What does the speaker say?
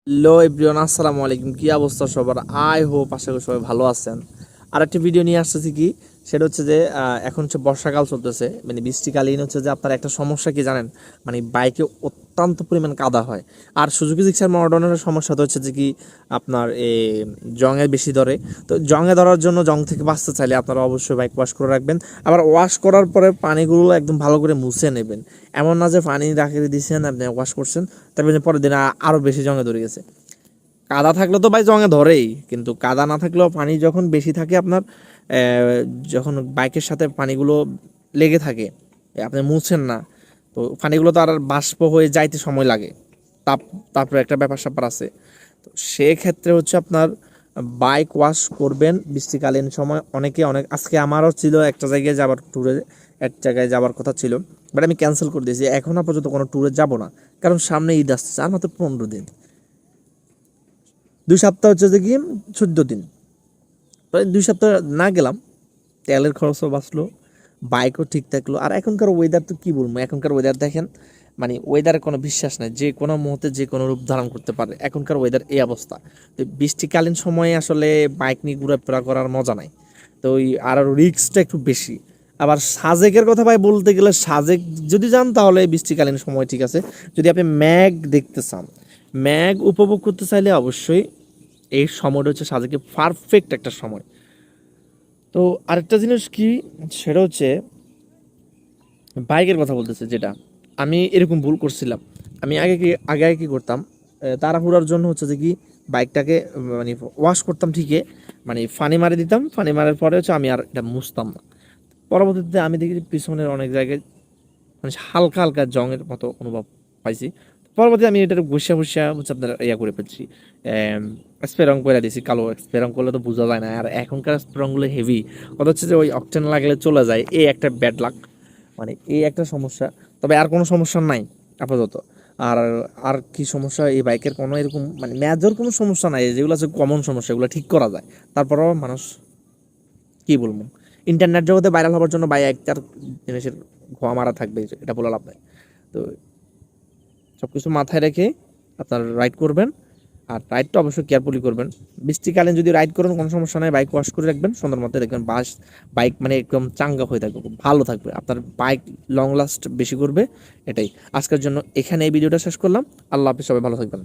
Hello everyone, আসসালামু আলাইকুম। কি অবস্থা সবার? আই হোপ আশা করি সবাই ভালো আছেন। আর একটা ভিডিও নিয়ে আসতেছি কি, সেটা হচ্ছে যে এখন হচ্ছে বর্ষাকাল চলতেছে, মানে বৃষ্টিকালীন হচ্ছে যে আপনার একটা সমস্যা কি জানেন, মানে বাইকে অত্যন্ত পরিমাণ কাদা হয়। আর সুজুকি জিক্সার মডার্নের সমস্যা তো হচ্ছে যে কি আপনার জঙে বেশি ধরে। তো জঙে ধরার জন্য জং থেকে বাঁচতে চাইলে আপনারা অবশ্যই বাইক ওয়াশ করে রাখবেন। আবার ওয়াশ করার পরে পানিগুলো একদম ভালো করে মুছে নেবেন। এমন না যে পানি রাখে দিয়েছেন আপনি ওয়াশ করছেন, তারপরে পরের দিন আরও বেশি জঙে ধরে গেছে। কাদা থাকলে তো ভাই জঙে ধরেই, কিন্তু কাদা না থাকলেও পানি যখন বেশি থাকে আপনার, যখন বাইকের সাথে পানিগুলো লেগে থাকে, আপনি মুছছেন না, তো পানিগুলো তো আর বাষ্প হয়ে যাইতে সময় লাগে। তাপ তারপরে একটা ব্যাপার স্যাপার আছে। তো সেক্ষেত্রে হচ্ছে আপনার বাইক ওয়াশ করবেন বৃষ্টিকালীন সময়। আজকে আমারও ছিল একটা জায়গায় যাবার ট্যুরে, এক জায়গায় যাবার কথা ছিল, বাট আমি ক্যান্সেল করে দিয়েছি। এখনও পর্যন্ত কোনো ট্যুরে যাব না, কারণ সামনে ঈদ আসছে, আর মাত্র 15 দিন, 2 সপ্তাহ হচ্ছে যে কি 14 দিন। প্রায় 2 সপ্তাহ না গেলাম, তেলের খরচও বাঁচলো, বাইকও ঠিক থাকলো। আর এখনকার ওয়েদার তো কী বলবো, এখনকার ওয়েদার দেখেন, মানে ওয়েদারে কোনো বিশ্বাস নাই, যে কোনো মুহূর্তে যে কোনো রূপ ধারণ করতে পারে। এখনকার ওয়েদার এই অবস্থা। তো বৃষ্টিকালীন সময়ে আসলে বাইক নিয়ে ঘোরাফেরা করার মজা নাই। তো ওই আর রিস্কটা একটু বেশি। আবার সাজেকের কথা ভাই বলতে গেলে, সাজেক যদি যান তাহলে বৃষ্টিকালীন সময় ঠিক আছে। যদি আপনি ম্যাগ দেখতে চান, ম্যাগ উপভোগ করতে চাইলে অবশ্যই এই সময়টা হচ্ছে সাজেকে পারফেক্ট একটা সময়। তো আরেকটা জিনিস কি, সেটা হচ্ছে বাইকের কথা বলতেছে, যেটা আমি এরকম ভুল করছিলাম। আমি আগে কি করতাম, তাড়াহুড়ার জন্য হচ্ছে যে কি বাইকটাকে মানে ওয়াশ করতাম ঠিকই, মানে ফানি মারি দিতাম, ফানি মারার পরে হচ্ছে আমি আর এটা মুছতাম না। পরবর্তীতে আমি দেখি যে পিছনের অনেক জায়গায় মানে হালকা হালকা জংয়ের মতো অনুভব পাইছি। পরবর্তী আমি এটার ঘষা ঘষা হচ্ছে আপনার করে ফেলছি, স্প্রে রং করে দিয়েছি। কালো স্প্রে রং করলে তো বোঝা যায় না, আর এখনকার স্প্রে রংগুলো হেভি। কথা হচ্ছে যে ওই অকটেন লাগলে চলে যায়, এই একটা ব্যাড লাক, মানে এই একটা সমস্যা। তবে আর কোনো সমস্যা নাই আপাতত। আর আর কি সমস্যা, এই বাইকের কোনো এরকম মানে মেজর কোনো সমস্যা নাই, যেগুলো আছে কমন সমস্যা, এগুলো ঠিক করা যায়। তারপরেও মানুষ কি বলবো, ইন্টারনেট জগতে ভাইরাল হওয়ার জন্য ভাই একটার জিনিসের ঘোয়া মারা থাকবে, এটা বলে লাভ নাই। তো সব কিছু মাথায় রেখে আপনার রাইড করবেন, আর রাইডটা অবশ্যই কেয়ারফুলি করবেন। বৃষ্টিকালীন যদি রাইড করেন কোনো সমস্যা নাই, বাইক ওয়াশ করে রাখবেন সুন্দর মতো, দেখবেন বাইক মানে একদম চাঙ্গা হয়ে থাকবে, খুব ভালো থাকবে, আপনার বাইক লং লাস্ট বেশি করবে। এটাই আজকের জন্য এখানে এই ভিডিওটা শেষ করলাম। আল্লাহ হাফিজ, সবাই ভালো থাকবেন।